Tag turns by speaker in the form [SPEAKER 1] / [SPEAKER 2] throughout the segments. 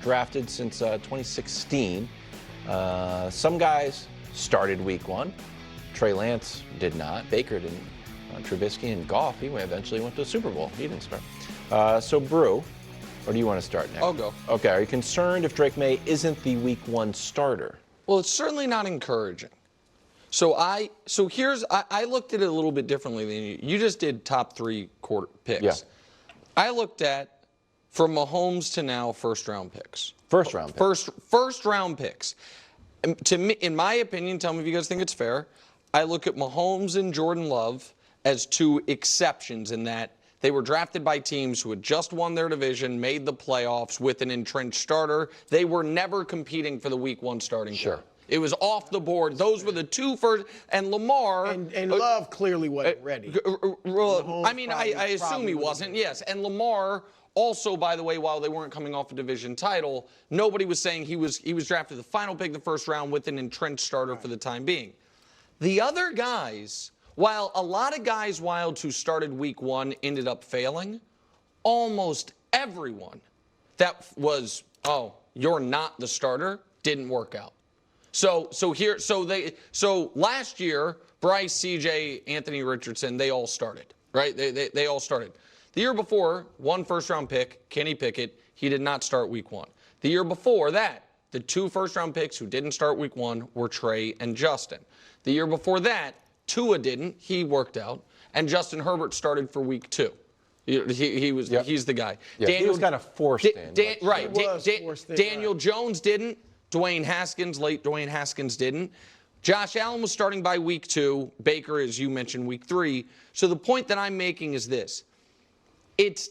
[SPEAKER 1] drafted since 2016. Some guys started week 1. Trey Lance did not. Baker didn't. Trubisky and Goff, he eventually went to the Super Bowl. He didn't start. So, Brew, or do you want to start next?
[SPEAKER 2] I'll go.
[SPEAKER 1] Okay. Are you concerned if Drake Maye isn't the week 1 starter?
[SPEAKER 2] Well, it's certainly not encouraging. So I looked at it a little bit differently than you. You just did top 3 quarter picks.
[SPEAKER 1] Yeah.
[SPEAKER 2] I looked at, from Mahomes to now, first-round picks.
[SPEAKER 1] First-round picks.
[SPEAKER 2] First-round picks. To me, in my opinion, tell me if you guys think it's fair, I look at Mahomes and Jordan Love as 2 exceptions in that they were drafted by teams who had just won their division, made the playoffs with an entrenched starter. They were never competing for the week 1 starting spot. It was off the board. Those were the 2 first. And Lamar.
[SPEAKER 3] And Love clearly wasn't ready.
[SPEAKER 2] I mean, I assume he wasn't, yes. And Lamar also, by the way, while they weren't coming off a division title, nobody was saying he was drafted the final pick of the first round with an entrenched starter for the time being. The other guys, while a lot of guys wild who started week 1 ended up failing, almost everyone that was, oh, you're not the starter, didn't work out. So last year, Bryce, CJ, Anthony Richardson, they all started, right? They all started. The year before, 1 first-round pick, Kenny Pickett, he did not start week 1. The year before that, the 2 first-round picks who didn't start week 1 were Trey and Justin. The year before that, Tua didn't. He worked out. And Justin Herbert started for week 2. He's the guy.
[SPEAKER 1] Yeah, he was kind of forced in.
[SPEAKER 2] Daniel Jones didn't. Dwayne Haskins didn't. Josh Allen was starting by week 2. Baker, as you mentioned, week 3. So the point that I'm making is this. It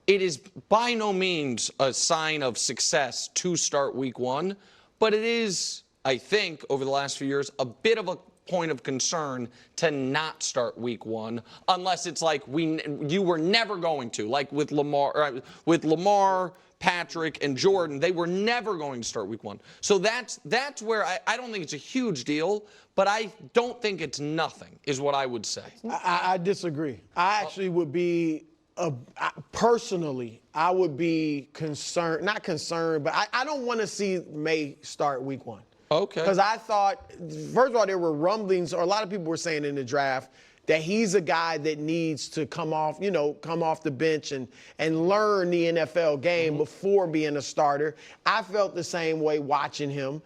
[SPEAKER 2] is by no means a sign of success to start week 1, but it is, I think, over the last few years, a bit of a point of concern to not start week 1 unless it's like you were never going to, like with Lamar, Patrick, and Jordan, they were never going to start week 1. So that's where I don't think it's a huge deal, but I don't think it's nothing, is what I would say.
[SPEAKER 3] I disagree. I actually would be, personally, I would be concerned, not concerned, but I don't want to see Maye start week 1.
[SPEAKER 2] Okay.
[SPEAKER 3] Because I thought, first of all, there were rumblings, or a lot of people were saying in the draft, that he's a guy that needs to come off the bench and learn the NFL game before being a starter. I felt the same way watching him.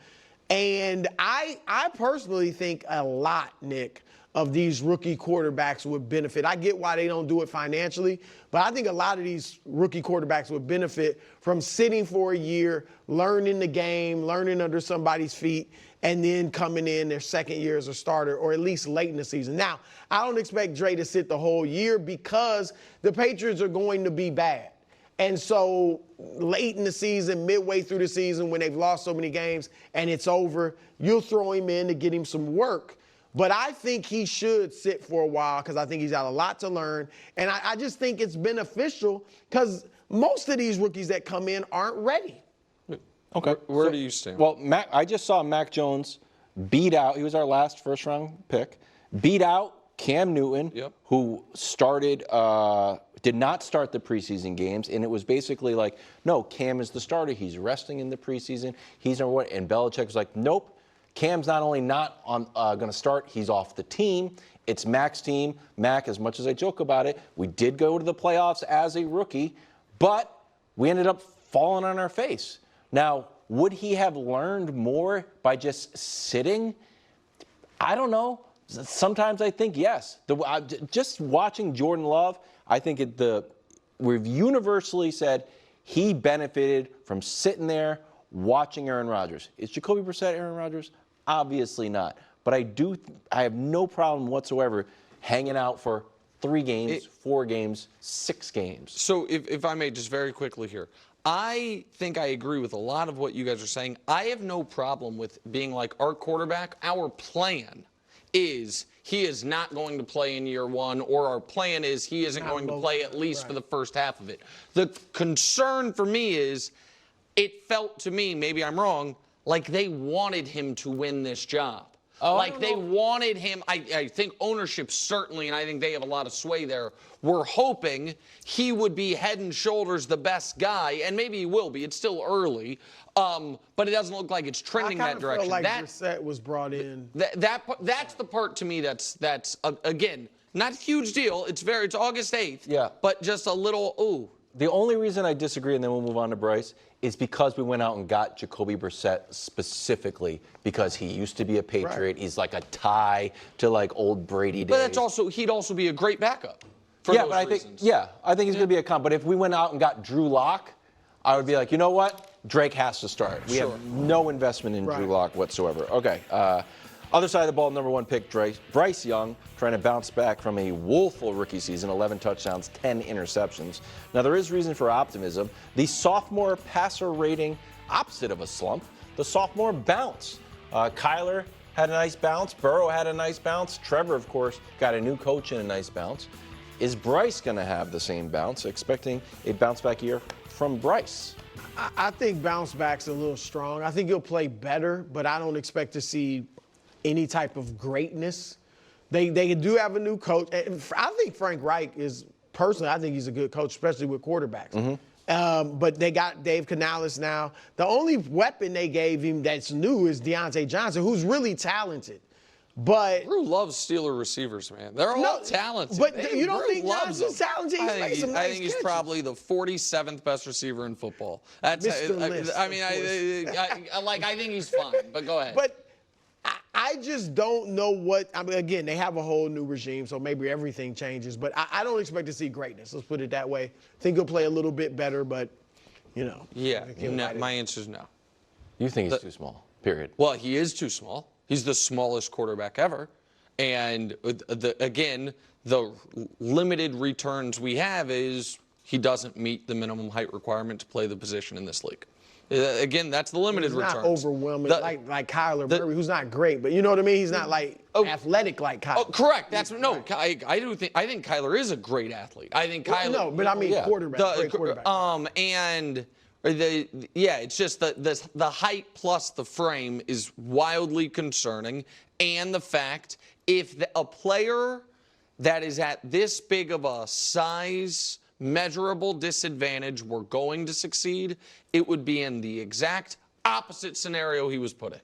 [SPEAKER 3] And I personally think a lot, Nick, of these rookie quarterbacks would benefit. I get why they don't do it financially, but I think a lot of these rookie quarterbacks would benefit from sitting for a year, learning the game, learning under somebody's feet, and then coming in their second year as a starter, or at least late in the season. Now, I don't expect Dre to sit the whole year because the Patriots are going to be bad. And so late in the season, midway through the season, when they've lost so many games and it's over, you'll throw him in to get him some work. But I think he should sit for a while because I think he's got a lot to learn. And I just think it's beneficial because most of these rookies that come in aren't ready.
[SPEAKER 2] Okay. Where do you stand?
[SPEAKER 1] Well, I just saw Mac Jones beat out. He was our last first-round pick. Beat out Cam Newton, who did not start the preseason games, and it was basically like, no, Cam is the starter. He's resting in the preseason. He's number 1. And Belichick was like, nope. Cam's not only not going to start, he's off the team. It's Mac's team. Mac, as much as I joke about it, we did go to the playoffs as a rookie, but we ended up falling on our face. Now, would he have learned more by just sitting? I don't know. Sometimes I think yes. Just watching Jordan Love, I think we've universally said he benefited from sitting there watching Aaron Rodgers. Is Jacoby Brissett Aaron Rodgers? Obviously not. But I have no problem whatsoever hanging out for 3 games, 4 games, 6 games.
[SPEAKER 2] So if I may just very quickly here, I think I agree with a lot of what you guys are saying. I have no problem with being like our quarterback. Our plan is he is not going to play in year 1, or our plan is he isn't going to play at least for the first half of it. The concern for me is it felt to me, maybe I'm wrong, like they wanted him to win this job. Like they wanted him. I think ownership certainly, and I think they have a lot of sway there. We're hoping he would be head and shoulders the best guy, and maybe he will be. It's still early, but it doesn't look like it's trending that direction.
[SPEAKER 3] I kind of felt like Brissett was brought in.
[SPEAKER 2] That's the part to me that's again not a huge deal. It's August 8th.
[SPEAKER 1] Yeah.
[SPEAKER 2] But just a little ooh.
[SPEAKER 1] The only reason I disagree, and then we'll move on to Bryce, is because we went out and got Jacoby Brissett specifically because he used to be a Patriot. Right. He's like a tie to like old Brady days.
[SPEAKER 2] But he'd also be a great backup.
[SPEAKER 1] I think he's going to be a comp. But if we went out and got Drew Lock, I would be like, you know what? Drake has to start. We have no investment in Drew Lock whatsoever. Okay. Other side of the ball, number 1 pick, Bryce Young, trying to bounce back from a woeful rookie season, 11 touchdowns, 10 interceptions. Now, there is reason for optimism. The sophomore passer rating, opposite of a slump, the sophomore bounce. Kyler had a nice bounce. Burrow had a nice bounce. Trevor, of course, got a new coach and a nice bounce. Is Bryce going to have the same bounce? Expecting a bounce-back year from Bryce.
[SPEAKER 3] I think bounce back's a little strong. I think he'll play better, but I don't expect to see any type of greatness. They do have a new coach. And I think Frank Reich I think he's a good coach, especially with quarterbacks. Mm-hmm. But they got Dave Canales now. The only weapon they gave him that's new is Deontay Johnson, who's really talented. But
[SPEAKER 2] Drew loves Steeler receivers, man. They're all talented.
[SPEAKER 3] But you don't think Johnson's talented?
[SPEAKER 2] I think he's probably the 47th best receiver in football. That's
[SPEAKER 3] Mr. List,
[SPEAKER 2] I mean, I think he's fine. But go ahead.
[SPEAKER 3] But I just don't know what. I mean, again, they have a whole new regime, so maybe everything changes. But I don't expect to see greatness. Let's put it that way. I think he'll play a little bit better, but
[SPEAKER 2] Yeah. No, my answer is no.
[SPEAKER 1] You think he's too small? Period.
[SPEAKER 2] Well, he is too small. He's the smallest quarterback ever. And again, the limited returns we have is he doesn't meet the minimum height requirement to play the position in this league. Again, that's the limited returns.
[SPEAKER 3] He's not overwhelming like Kyler Murray, who's not great, but you know what I mean? He's not like athletic like Kyler.
[SPEAKER 2] Oh, correct. I think Kyler is a great athlete. I think Kyler.
[SPEAKER 3] No, but I mean quarterback. Great quarterback.
[SPEAKER 2] It's just the height plus the frame is wildly concerning, and the fact if a player that is at this big of a size measurable disadvantage were going to succeed, it would be in the exact opposite scenario he was put in.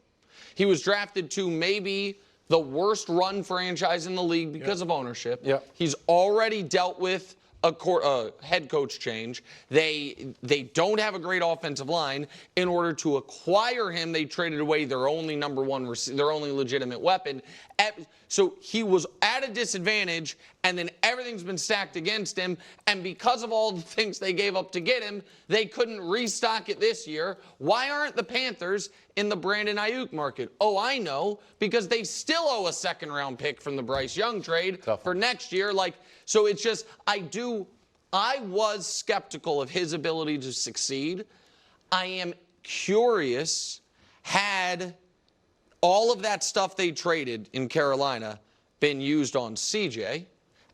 [SPEAKER 2] He was drafted to maybe the worst run franchise in the league because of ownership.
[SPEAKER 1] Yep.
[SPEAKER 2] He's already dealt with a head coach change. They don't have a great offensive line. In order to acquire him, they traded away their only their only legitimate weapon. So he was at a disadvantage, and then everything's been stacked against him. And because of all the things they gave up to get him, they couldn't restock it this year. Why aren't the Panthers in the Brandon Ayuk market? Oh, I know, because they still owe a second-round pick from the Bryce Young trade for next year. So it's just, I was skeptical of his ability to succeed. I am curious, had all of that stuff they traded in Carolina been used on CJ,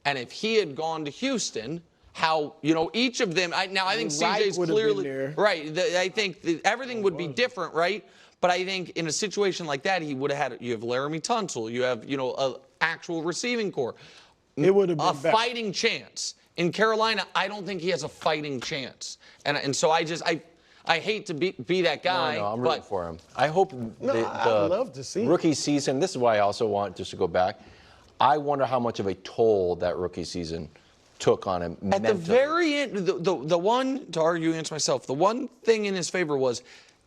[SPEAKER 2] and if he had gone to Houston, how, each of them, I think CJ's clearly, right, I think everything would be different, right? But I think in a situation like that, he would have had, you have Laramie Tunsil, you have, an actual receiving core.
[SPEAKER 3] It would have been
[SPEAKER 2] a fighting chance. In Carolina, I don't think he has a fighting chance. And so I hate to be that guy.
[SPEAKER 1] No, I'm rooting for him. I hope
[SPEAKER 3] I'd love to see
[SPEAKER 1] rookie season, this is why I also want just to go back, I wonder how much of a toll that rookie season took on him mentally.
[SPEAKER 2] At the very end, the one, to argue against myself, the one thing in his favor was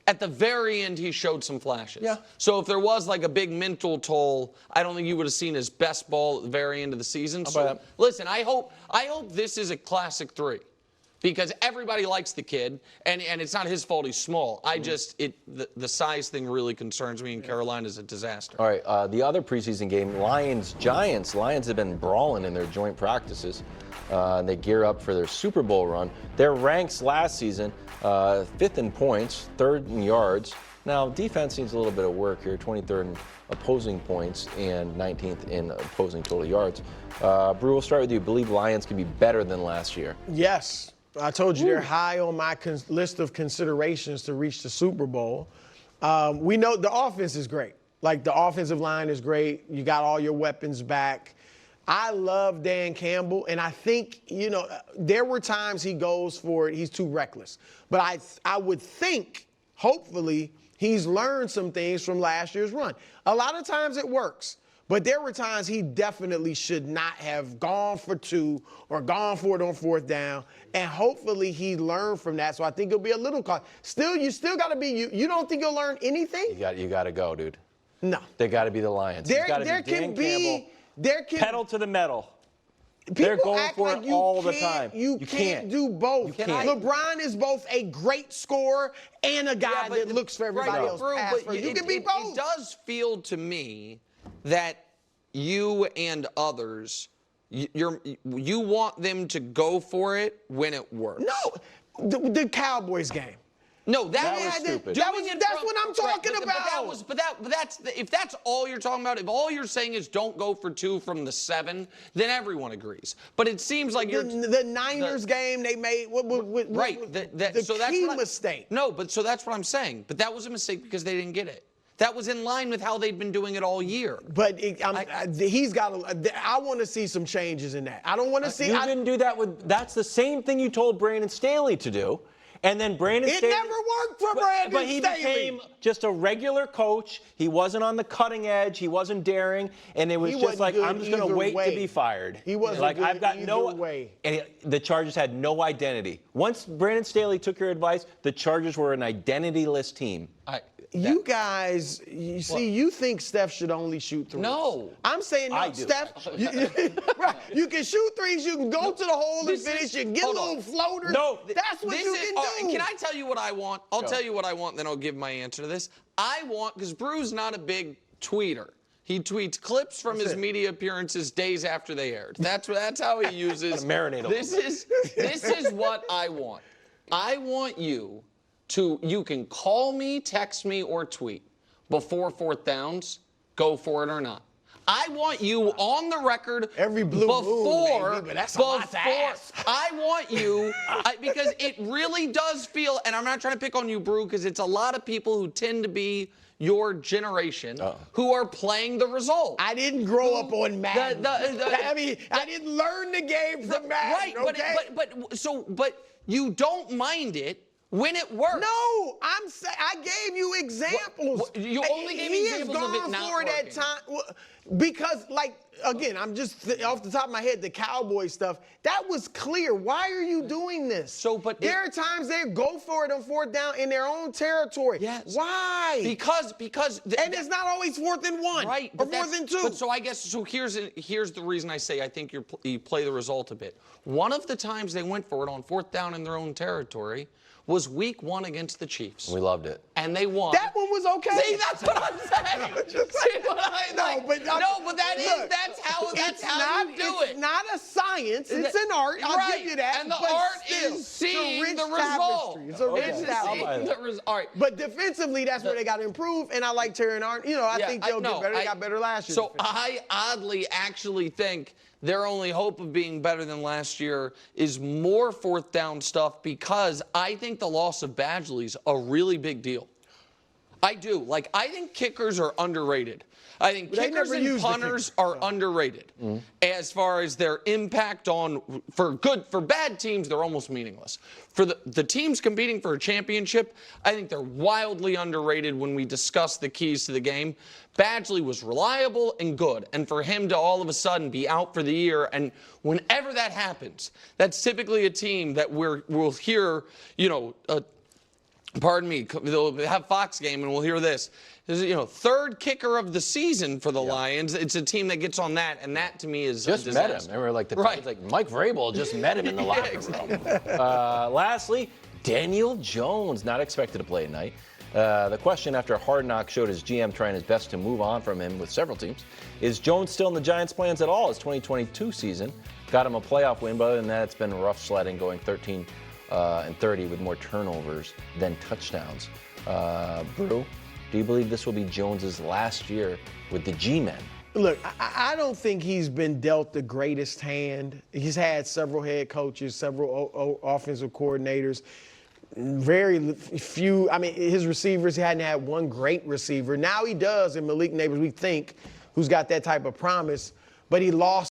[SPEAKER 2] at the very end, he showed some flashes.
[SPEAKER 1] Yeah.
[SPEAKER 2] So if there was like a big mental toll, I don't think you would have seen his best ball at the very end of the season. So listen, I hope this is a classic 3. Because everybody likes the kid, and it's not his fault he's small. The size thing really concerns me, and Carolina's a disaster.
[SPEAKER 1] All right, the other preseason game, Lions-Giants. Lions have been brawling in their joint practices. They gear up for their Super Bowl run. Their ranks last season, 5th in points, 3rd in yards. Now, defense needs a little bit of work here, 23rd in opposing points and 19th in opposing total yards. Brew, we'll start with you. Believe Lions can be better than last year?
[SPEAKER 3] Yes. I told you they're high on my list of considerations to reach the Super Bowl. We know the offense is great. Like, the offensive line is great. You got all your weapons back. I love Dan Campbell, and I think, there were times he goes for it. He's too reckless. But I would think, hopefully, he's learned some things from last year's run. A lot of times it works. But there were times he definitely should not have gone for 2 or gone for it on 4th down. And hopefully he learned from that. So I think it'll be a little caught. Still, you still got to be you. You don't think you'll learn anything?
[SPEAKER 1] You got to go, dude.
[SPEAKER 3] No.
[SPEAKER 1] They got to be the Lions.
[SPEAKER 3] There can be
[SPEAKER 1] pedal to the metal.
[SPEAKER 3] People
[SPEAKER 1] They're going
[SPEAKER 3] act
[SPEAKER 1] for
[SPEAKER 3] like
[SPEAKER 1] it all the time.
[SPEAKER 3] You can't do both.
[SPEAKER 1] You can't.
[SPEAKER 3] LeBron is both a great scorer and a guy that looks for everybody else. You can be both.
[SPEAKER 2] It does feel to me that you and others, you want them to go for it when it works.
[SPEAKER 3] No, the Cowboys game.
[SPEAKER 2] No, that
[SPEAKER 1] was stupid.
[SPEAKER 3] That's what I'm talking about.
[SPEAKER 2] If that's all you're talking about, if all you're saying is don't go for 2 from the 7, then everyone agrees. But it seems like
[SPEAKER 3] the Niners game they made the key mistake.
[SPEAKER 2] No, but so that's what I'm saying. But that was a mistake because they didn't get it. That was in line with how they'd been doing it all year.
[SPEAKER 3] But he's got I want to see some changes in that. I don't want to see.
[SPEAKER 1] You didn't do that with. That's the same thing you told Brandon Staley to do. And then Brandon Staley.
[SPEAKER 3] It never worked for Brandon Staley.
[SPEAKER 1] But he became just a regular coach. He wasn't on the cutting edge. He wasn't daring. And it was just like, I'm just going to wait to be fired.
[SPEAKER 3] He wasn't
[SPEAKER 1] like,
[SPEAKER 3] good
[SPEAKER 1] I've got
[SPEAKER 3] either way.
[SPEAKER 1] And the Chargers had no identity. Once Brandon Staley took your advice, the Chargers were an identityless team.
[SPEAKER 3] You guys, you think Steph should only shoot 3s.
[SPEAKER 2] No.
[SPEAKER 3] I'm saying no, Steph. Right. You can shoot 3s. You can go to the hole and finish. You can get a little floater.
[SPEAKER 1] No.
[SPEAKER 3] That's what you can do.
[SPEAKER 2] Can I tell you what I want? I'll tell you what I want, then I'll give my answer to this. I want, because Brew's not a big tweeter. He tweets clips from his media appearances days after they aired. That's how he uses.
[SPEAKER 1] Marinate.
[SPEAKER 2] This is what I want. I want you can call me, text me, or tweet before 4th downs, go for it or not. I want you on the record
[SPEAKER 3] every blue moon, maybe, but that's a lot to ask.
[SPEAKER 2] I want you because it really does feel, and I'm not trying to pick on you, Brew, because it's a lot of people who tend to be your generation who are playing the result.
[SPEAKER 3] I didn't grow up on Madden. I didn't learn the game from Madden.
[SPEAKER 2] Right, but you don't mind it when it works.
[SPEAKER 3] No, I gave you examples.
[SPEAKER 2] You only gave me examples of it not working.
[SPEAKER 3] That time because, again, I'm just off the top of my head, the Cowboy stuff, that was clear. Why are you doing this? There are times they go for it on 4th down in their own territory.
[SPEAKER 2] Yes.
[SPEAKER 3] Why?
[SPEAKER 2] Because
[SPEAKER 3] and it's not always 4th and 1.
[SPEAKER 2] Right.
[SPEAKER 3] Or 4th and 2.
[SPEAKER 2] But so I guess here's the reason I say I think you play the result a bit. One of the times they went for it on 4th down in their own territory was week 1 against the Chiefs.
[SPEAKER 1] We loved it.
[SPEAKER 2] And they won.
[SPEAKER 3] That one was okay.
[SPEAKER 2] See, that's what I'm saying. That's how you do it.
[SPEAKER 3] It's not a science. It's an art. I'll give you that.
[SPEAKER 2] And the art is seeing the result.
[SPEAKER 3] It's a rich tapestry.
[SPEAKER 2] All right.
[SPEAKER 3] But defensively, that's where they got to improve. And I like Terry and Arn. I think they'll get better. They got better last year.
[SPEAKER 2] So I oddly actually think their only hope of being better than last year is more 4th down stuff, because I think the loss of Badgley's a really big deal. I do. I think kickers are underrated. I think kickers and punters are underrated as far as their impact for bad teams, they're almost meaningless. For the teams competing for a championship, I think they're wildly underrated when we discuss the keys to the game. Badgley was reliable and good, and for him to all of a sudden be out for the year, and whenever that happens, that's typically a team that we'll hear, pardon me, they'll have Fox game and we'll hear this. Third kicker of the season for the Lions. It's a team that gets on that, and that to me is
[SPEAKER 1] just met him. They were like Mike Vrabel just met him in the locker room. Lastly, Daniel Jones not expected to play tonight. The question after Hard Knocks showed his GM trying his best to move on from him with several teams: is Jones still in the Giants' plans at all? His 2022 season got him a playoff win, but other than that, it's been rough sledding, going 13 and 30 with more turnovers than touchdowns. Brew, do you believe this will be Jones's last year with the G-Men?
[SPEAKER 3] Look, I don't think he's been dealt the greatest hand. He's had several head coaches, several offensive coordinators. very few. I mean, his receivers, he hadn't had one great receiver. Now he does in Malik Neighbors, we think, who's got that type of promise. But he lost